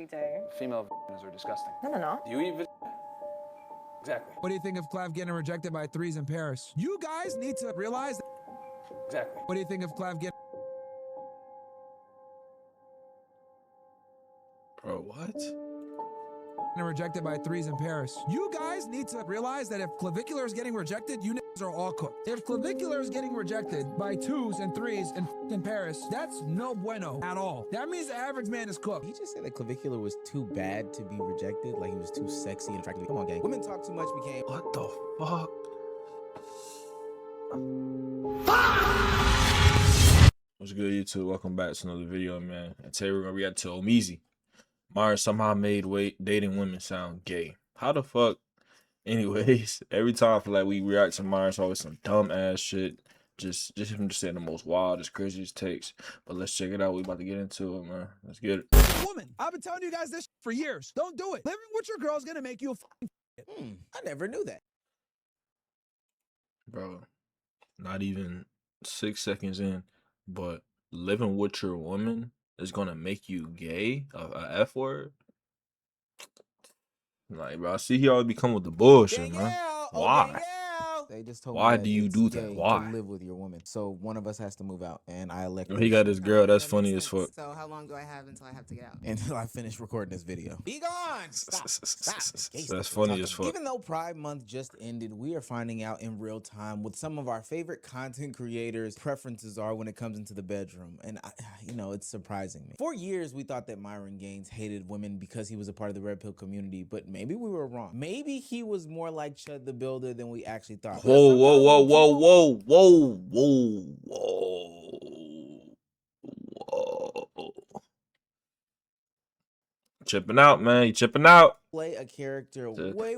do. Female vaginas are disgusting. No, they're not. Do you eat vagina? Exactly. What do you think of Clav getting rejected by threes in Paris? You guys need to realize that. Exactly. What do you think of Clav getting Bro, what? rejected by threes in Paris? You guys need to realize that if clavicular is getting rejected, you niggas are all cooked. If clavicular is getting rejected by twos and threes in Paris, that's no bueno at all. That means the average man is cooked. He just said that clavicular was too bad to be rejected, like he was too sexy and attractive. Come on, gang. Women talk too much became. What the fuck? What's good, YouTube? Welcome back to another video, man. And today we're gonna react to ODZ. Myron somehow made dating women sound gay. How the fuck? Anyways, every time I feel like we react to Myron, it's always some dumb ass shit. Just him just saying the most wildest, craziest takes. But let's check it out. We about to get into it, man. Let's get it. Woman, I've been telling you guys this for years. Don't do it. Living with your girl is gonna make you a fucking I never knew that. Bro, not even 6 seconds in, but living with your woman is gonna make you gay? A F word? Like, bro, I see he always be coming with the bullshit, man. Why? They just told Why me do you it's do that? gay Why? to live with your woman. So one of us has to move out, and I elect. He got his girl. That's funny as fuck. So how long do I have until I have to get out? Until I finish recording this video. Be gone! Stop! That's funny as fuck. Even though Pride Month just ended, we are finding out in real time what some of our favorite content creators' preferences are when it comes into the bedroom. And, you know, it's surprising me. For years, we thought that Myron Gaines hated women because he was a part of the Red Pill community, but maybe we were wrong. Maybe he was more like Chud the Builder than we actually thought. Whoa, whoa, whoa, whoa, whoa, whoa, whoa, whoa, whoa. Chipping out, man. You chipping out. Play a character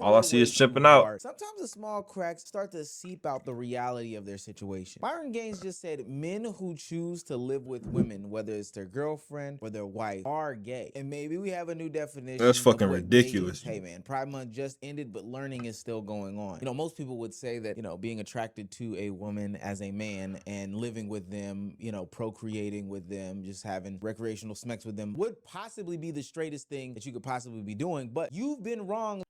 All I see is chipping out. Sometimes the small cracks start to seep out the reality of their situation. Myron Gaines just said men who choose to live with women, whether it's their girlfriend or their wife, are gay. And maybe we have a new definition. That's fucking ridiculous. Hey man, Pride Month just ended, but learning is still going on. You know, most people would say that, you know, being attracted to a woman as a man and living with them, you know, procreating with them, just having recreational sex with them would possibly be the straightest thing that you could possibly be doing. But you've been wrong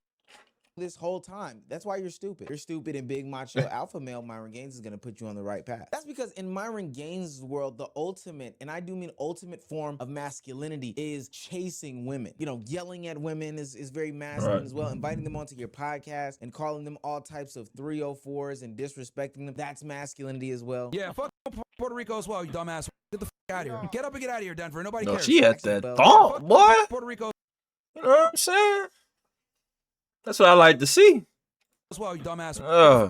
this whole time. That's why you're stupid. You're stupid, and big macho alpha male Myron Gaines is going to put you on the right path. That's because in Myron Gaines' world, the ultimate, and I do mean ultimate form of masculinity is chasing women. You know, yelling at women is very masculine as well. Inviting them onto your podcast and calling them all types of 304s and disrespecting them, that's masculinity as well. Yeah, fuck Puerto Rico as well, you dumbass. Get the fuck out of here. Get up and get out of here, Denver. Nobody cares. She had that thought, boy. Puerto Rico You know what I'm saying? That's what I like to see. as well, you dumbass.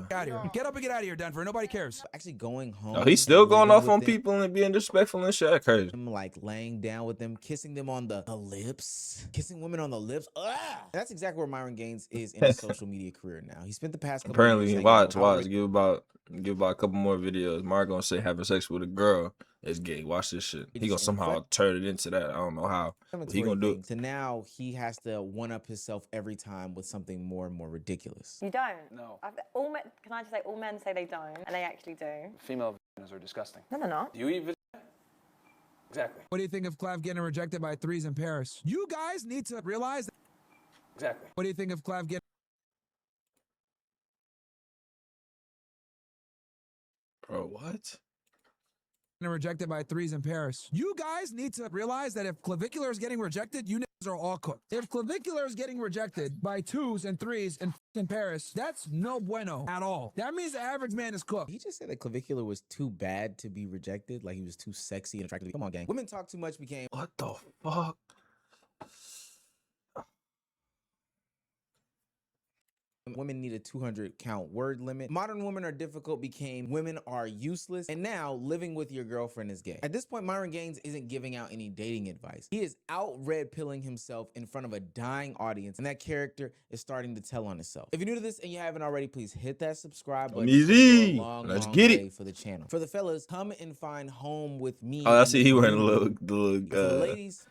Get out of here. Get up and get out of here, Denver. Nobody cares. Actually going home. Oh, he's still going off on people and being disrespectful and shit. That's crazy. Like laying down with them, kissing them on the lips, kissing women on the lips. That's exactly where Myron Gaines is in his social media career now. He spent the past couple Apparently, years watch. Give about a couple more videos. Mark gonna say having sex with a girl is gay. Watch this shit. He gonna somehow turn it into that. I don't know how. But he gonna do it. So now he has to one up himself every time with something more and more ridiculous. You don't? No. All men, can I just say, all men say they don't, and they actually do. Female vaginas are disgusting. No, they're not. Do you eat vagina? Exactly. What do you think of Clav getting rejected by threes in Paris? You guys need to realize that. Exactly. What do you think of Clav getting Bro, what? rejected by threes in Paris? You guys need to realize that if clavicular is getting rejected, you niggas are all cooked. If clavicular is getting rejected by twos and threes in Paris, that's no bueno at all. That means the average man is cooked. He just said that clavicular was too bad to be rejected, like he was too sexy and attractive. Come on, gang. Women talk too much became. What the fuck? Women need a 200 count word limit. Modern women are difficult became women are useless. And now living with your girlfriend is gay. At this point, Myron Gaines isn't giving out any dating advice. He is out red pilling himself in front of a dying audience. And that character is starting to tell on itself. If you're new to this and you haven't already, please hit that subscribe button. Easy. Long, Let's long get way it. For the channel. For the fellas, come and find home with me. Oh, I see he wearing For the ladies,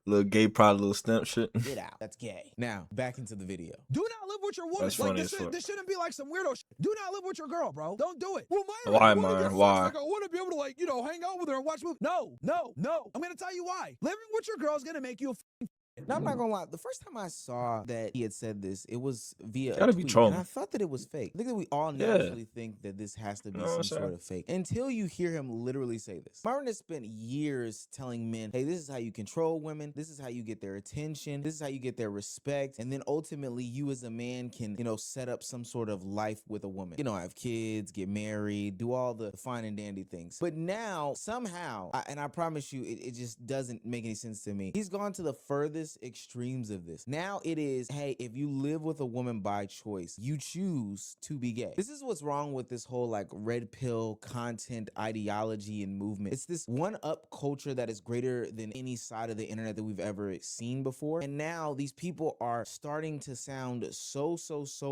little gay pride, little stamp shit. get out. That's gay. Now, back into the video. Do not live with your woman. That's Like funny this, as fuck. this shouldn't be like some weirdo shit. Do not live with your girl, bro. Don't do it. Well, Why, Myron? Myron? Why? Like, I want to be able to, like, you know, hang out with her and watch movies. No. I'm gonna tell you why. Living with your girl is gonna make you a Now, I'm not gonna lie. The first time I saw that he had said this, it was via Gotta a be tweet, trolling. and I thought that it was fake. I think that we all Yeah. naturally think that this has to be You know what some I'm sort of fake until you hear him literally say this. Myron has spent years telling men, "Hey, this is how you control women. This is how you get their attention. This is how you get their respect, and then ultimately, you as a man can, set up some sort of life with a woman. Have kids, get married, do all the fine and dandy things. But now, somehow, and I promise you, it just doesn't make any sense to me. He's gone to the furthest extremes of this. Now it is, hey, if you live with a woman by choice, you choose to be gay. This is what's wrong with this whole like red pill content ideology and movement. It's this one-up culture that is greater than any side of the internet that we've ever seen before. And now these people are starting to sound so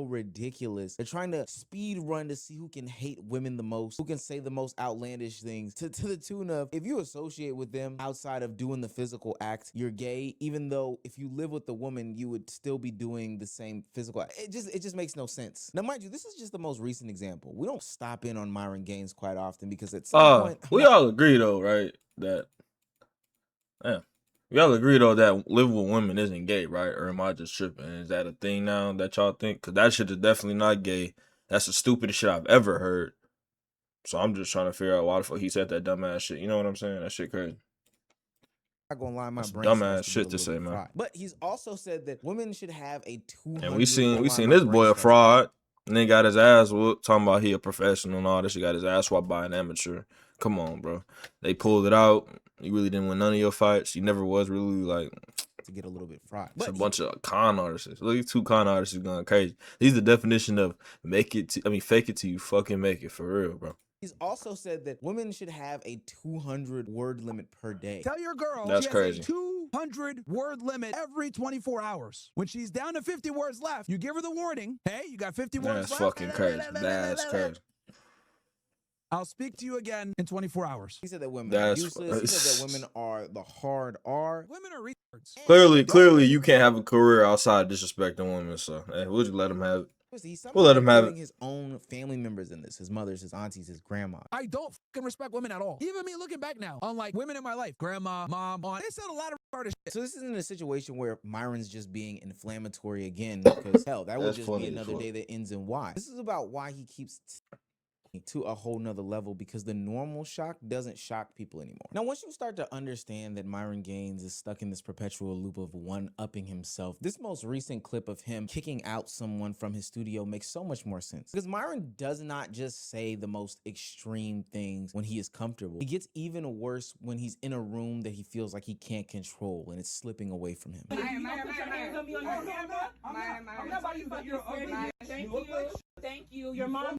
ridiculous. They're trying to speed run to see who can hate women the most, who can say the most outlandish things, to the tune of, if you associate with them outside of doing the physical act, you're gay, even though if you live with the woman, you would still be doing the same physical act. It just makes no sense. Now, mind you, this is just the most recent example. We don't stop in on Myron Gaines quite often because at some point, we all agree though, right? We all agree though that living with women isn't gay, right? Or am I just tripping? Is that a thing now that y'all think? Because that shit is definitely not gay. That's the stupidest shit I've ever heard. So I'm just trying to figure out why the fuck he said that dumbass shit. You know what I'm saying? That shit crazy. I'm not gonna lie, my That's brain dumbass starts to shit get a to little say, bit man. fried. But he's also said that women should have a 200. And we seen this boy a fraud. And then got his ass whooped, talking about he a professional and all this. He got his ass whooped by an amateur. Come on, bro. They pulled it out. You really didn't win none of your fights. You never was really like to get a little bit fried. It's a bunch of con artists. Look, these two con artists is going crazy. These are the definition of fake it till you fucking make it, for real, bro. He's also said that women should have a 200 word limit per day. Tell your girl That's she crazy. has a 200 word limit every 24 hours. When she's down to 50 words left, you give her the warning. Hey, you got 50 words That's left. fucking crazy. That's crazy. I'll speak to you again in 24 hours. He said that women are useless. He said that women are the hard R. Women are retards. Clearly, you can't have a career outside disrespecting women. So, hey, we'll just let him have it. We'll let him have it. His own family members in this, his mothers, his aunties, his grandma. I don't fucking respect women at all. Even me looking back now, unlike women in my life, grandma, mom, aunt, they said a lot of retarded shit. So this isn't a situation where Myron's just being inflammatory again, because hell, that would just be another day that ends in Y. This is about why he keeps to a whole nother level, because the normal shock doesn't shock people anymore. Now, once you start to understand that Myron Gaines is stuck in this perpetual loop of one-upping himself, this most recent clip of him kicking out someone from his studio makes so much more sense. Because Myron does not just say the most extreme things when he is comfortable. He gets even worse when he's in a room that he feels like he can't control and it's slipping away from him. Thank you. Your mom.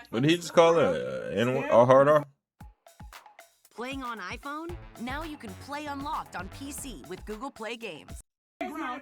What did he just call it? N-word? Hard R? Playing on iPhone? Now you can play Unlocked on PC with Google Play Games.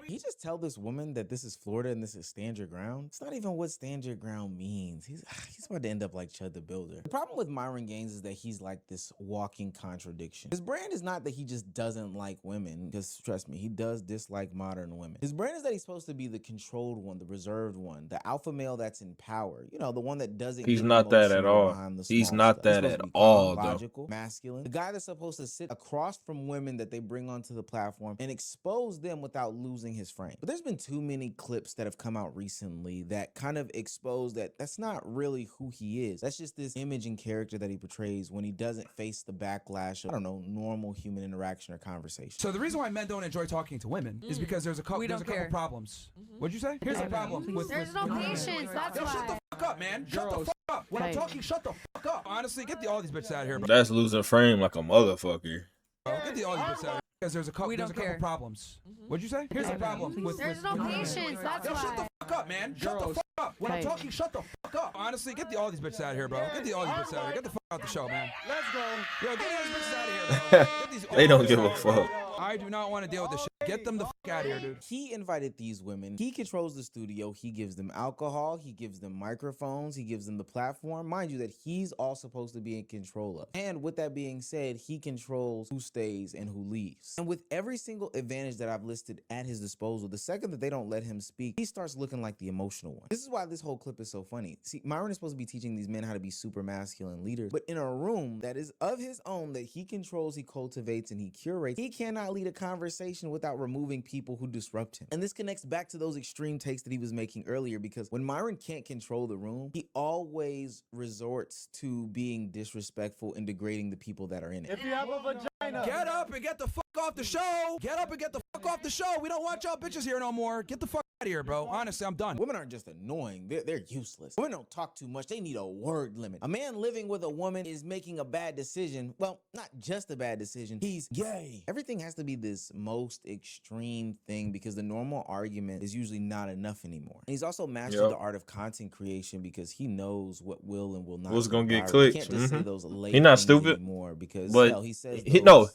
He just tell this woman that this is Florida and this is stand your ground? It's not even what stand your ground means. He's about to end up like Chud the Builder. The problem with Myron Gaines is that he's like this walking contradiction. His brand is not that he just doesn't like women, because trust me, he does dislike modern women. His brand is that he's supposed to be the controlled one, the reserved one, the alpha male that's in power. You know, the one that doesn't. He's not that at all. He's not that at all, logical, masculine. The guy that's supposed to sit across from women that they bring onto the platform and expose them without losing his frame. But there's been too many clips that have come out recently that kind of expose that that's not really who he is. That's just this image and character that he portrays when he doesn't face the backlash of, I don't know, normal human interaction or conversation. So the reason why men don't enjoy talking to women is because there's a couple problems. What'd you say? Here's the problem. There's no patience, that's why. Shut the fuck up, man. Shut the fuck up. When I'm talking, shut the fuck up. Honestly, get all these bitches out of here, bro. That's losing frame like a motherfucker. Get all these bitches out of here. Because there's a couple problems. What'd you say? Here's the problem. There's no patience, that's why. Shut the fuck up, man. Shut the fuck up. When I'm talking, shut the fuck up. Honestly, get all these bitches out of here, bro. Get all these bitches out of here. Get the fuck out the show, man. Let's go. Yo, get all these bitches out of here, bro. They don't give a fuck. I do not want to deal with this shit. Get them the fuck out of here, dude. He invited these women. He controls the studio. He gives them alcohol. He gives them microphones. He gives them the platform. Mind you, that he's all supposed to be in control of. And with that being said, he controls who stays and who leaves. And with every single advantage that I've listed at his disposal, the second that they don't let him speak, he starts looking like the emotional one. This is why this whole clip is so funny. See, Myron is supposed to be teaching these men how to be super masculine leaders, but in a room that is of his own, that he controls, he cultivates, and he curates, he cannot lead a conversation without removing people who disrupt him. And this connects back to those extreme takes that he was making earlier, because when Myron can't control the room, he always resorts to being disrespectful and degrading the people that are in it. If you have a vagina, Get up and get the fuck off the show. Get up and get the fuck off the show. We don't want y'all bitches here no more. Get the fuck out of here, bro. Honestly, I'm done. Women aren't just annoying, they're useless. Women don't talk too much, they need a word limit. A man living with a woman is making a bad decision. Well, not just a bad decision, he's gay. Everything has to be this most extreme thing, because the normal argument is usually not enough anymore. And he's also mastered the art of content creation, because he knows what will and will not. What's gonna get viral. clicks? He can't just say those late He not things stupid anymore, because but hell, he says no,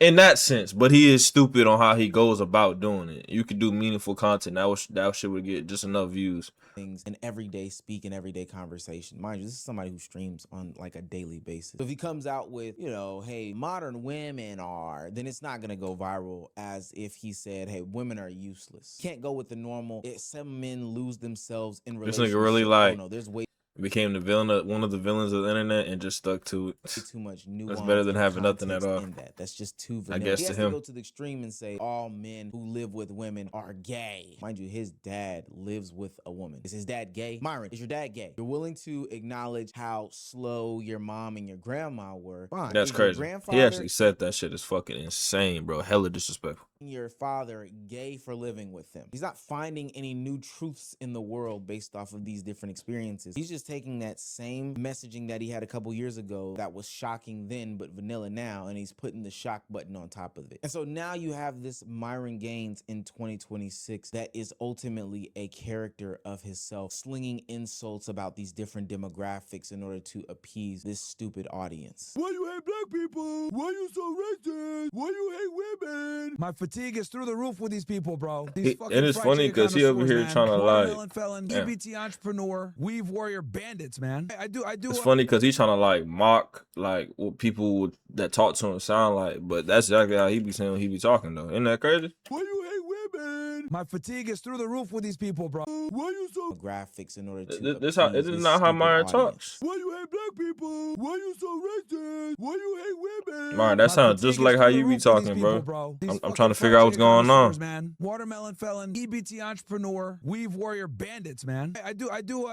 in that sense, but he is stupid on how he goes about doing it. You could do meaningful content. That shit would get just enough views. Things in everyday speak and everyday conversation. Mind you, this is somebody who streams on like a daily basis. So if he comes out with, you know, hey, modern women are, then it's not gonna go viral as if he said, hey, women are useless. Can't go with the normal. Some men lose themselves in This relationships. nigga really like, oh, no, there's way became the villain of one of the villains of the internet and just stuck to it. too much nuance. That's better than having nothing at all. In that. That's just too vanilla. I guess he to has him. to go to the extreme and say all men who live with women are gay. Mind you, his dad lives with a woman. Is his dad gay? Myron, is your dad gay? You're willing to acknowledge how slow your mom and your grandma were. Fine. That's Is your crazy. grandfather He actually said that shit is fucking insane, bro. Hella disrespectful. your father gay for living with him. He's not finding any new truths in the world based off of these different experiences. He's just taking that same messaging that he had a couple years ago that was shocking then but vanilla now, and he's putting the shock button on top of it. And so now you have this Myron Gaines in 2026 that is ultimately a character of himself, slinging insults about these different demographics in order to appease this stupid audience. Why you hate black people? Why you so racist? Why you hate women? My fatigue is through the roof with these people, bro. These fucking and it's fried funny chicken because he over connoisseurs, here man. trying to Watermelon like felon, yeah. EBT entrepreneur, weave warrior bandits, man. I do. It's funny because he's trying to like mock like what people that talk to him sound like, but that's exactly how he be saying he be talking though. Isn't that crazy? Why you hate women? My fatigue is through the roof with these people, bro. Why you so graphics in order to this how this is not how Myron talks. Why you hate black people? Why you so racist? Why you hate women? Myron, that sounds just like how you be talking, bro. I'm trying to figure out what's going on. Man. Watermelon felon, EBT entrepreneur, weave warrior bandits, man. I do.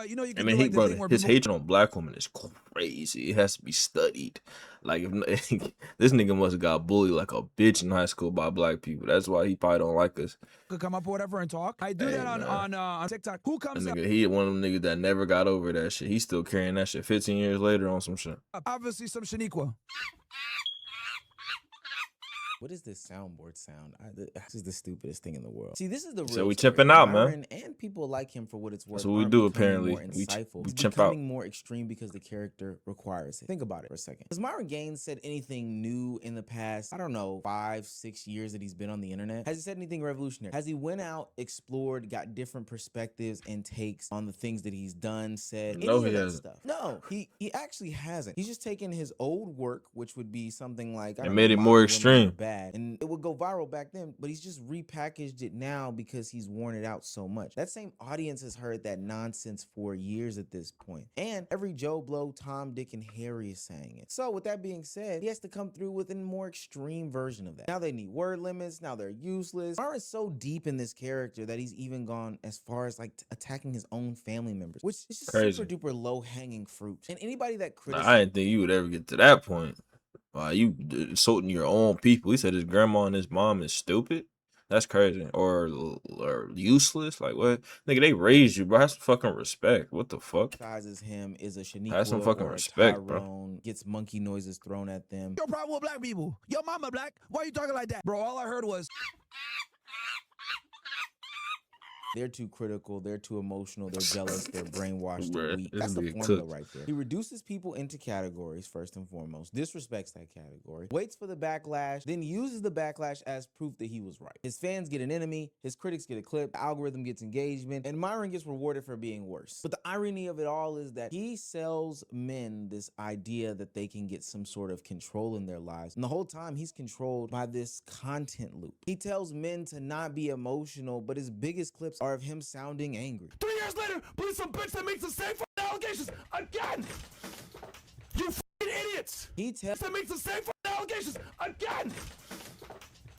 You know, you can And then do he, like the brother, thing where his people... hatred on black women is crazy. It has to be studied. Like if this nigga must have got bullied like a bitch in high school by black people. That's why he probably don't like us. could come up or whatever and talk. I do that on TikTok. Who comes That up? nigga, he one of them niggas that never got over that shit. He's still carrying that shit 15 years later on some shit. Obviously, some Shaniqua. What is this soundboard sound? This is the stupidest thing in the world. See, this is the real So we story. chipping out, Myron man. and people like him for what it's worth. That's what we aren't do, becoming apparently. More insightful. We It's chimp out. becoming more extreme because the character requires it. Think about it for a second. Has Myron Gaines said anything new in the past, I don't know, 5-6 years that he's been on the internet? Has he said anything revolutionary? Has he went out, explored, got different perspectives and takes on the things that he's done, said? No, any he of that hasn't. stuff? No, he actually hasn't. He's just taken his old work, which would be something like I And don't made know, it more Modern Women extreme. Are Bad, and it would go viral back then, but he's just repackaged it now because he's worn it out so much. That same audience has heard that nonsense for years at this point. And every Joe Blow, Tom, Dick, and Harry is saying it. So with that being said, he has to come through with a more extreme version of that. Now they need word limits. Now they're useless. Myron's so deep in this character that he's even gone as far as like attacking his own family members, which is just Crazy. super duper low hanging fruit. And anybody that Nah, criticizes I didn't think you would ever get to that point. You insulting your own people. He said his grandma and his mom is stupid. That's crazy. Or useless. Like what? Nigga, they raised you, bro. Have some fucking respect. What the fuck? him is a Shaniqua Have some fucking or a respect, bro. Tyrone, gets monkey noises thrown at them. Your problem with black people? Your mama black? Why you talking like that, bro? All I heard was. They're too critical, they're too emotional, they're jealous, they're brainwashed, they're Bruh, weak. this That's the nigga formula cooked. right there. He reduces people into categories first and foremost, disrespects that category, waits for the backlash, then uses the backlash as proof that he was right. His fans get an enemy, his critics get a clip, the algorithm gets engagement, and Myron gets rewarded for being worse. But the irony of it all is that he sells men this idea that they can get some sort of control in their lives. And the whole time he's controlled by this content loop. He tells men to not be emotional, but his biggest clips are of him sounding angry. 3 years later, believe some bitch that makes the same allegations again. You idiots. He tells That makes the same allegations again.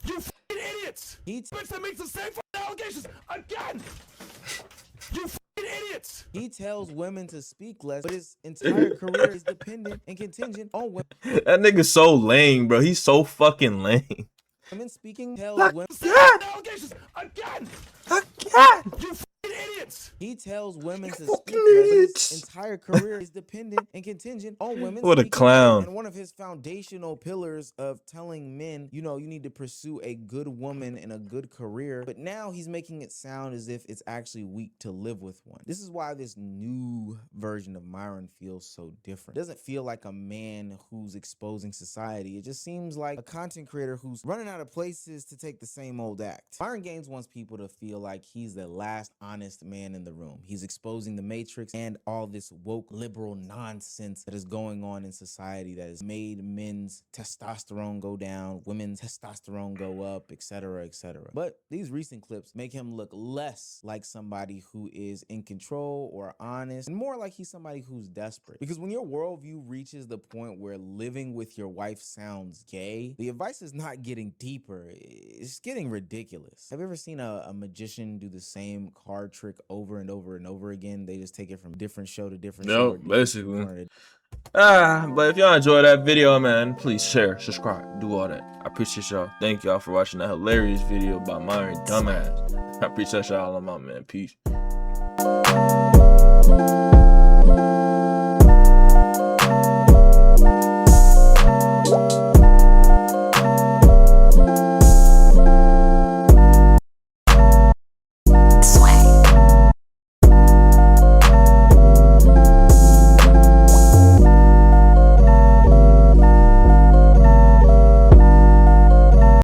You idiots. Bitch that makes the same allegations again. You idiots. He tells women to speak less, but his entire career is dependent and contingent on women. That nigga's so lame, bro. He's so fucking lame. Women speaking tells women. Allegations again. You idiots. He tells women to fucking speak less, but idiots. his entire career is dependent and contingent on women. What a speaking clown. less. And one of his foundational pillars of telling men, you know, you need to pursue a good woman and a good career. But now he's making it sound as if it's actually weak to live with one. This is why this new version of Myron feels so different. It doesn't feel like a man who's exposing society. It just seems like a content creator who's running out of places to take the same old act. Myron Gaines wants people to feel like he's the last honest man in the room. He's exposing the matrix and all this woke liberal nonsense that is going on in society that has made men's testosterone go down, women's testosterone go up, etc., etc. But these recent clips make him look less like somebody who is in control or honest, and more like he's somebody who's desperate. Because when your worldview reaches the point where living with your wife sounds gay, the advice is not getting deeper, it's getting ridiculous. Have you ever seen a magician do the same card trick over and over and over again? They just take it from different show to different show. Nope, basically. But if y'all enjoyed that video, man, please share, subscribe, do all that. I appreciate y'all. Thank y'all for watching that hilarious video by Myron Dumbass. I appreciate y'all. I'm out, man. Peace.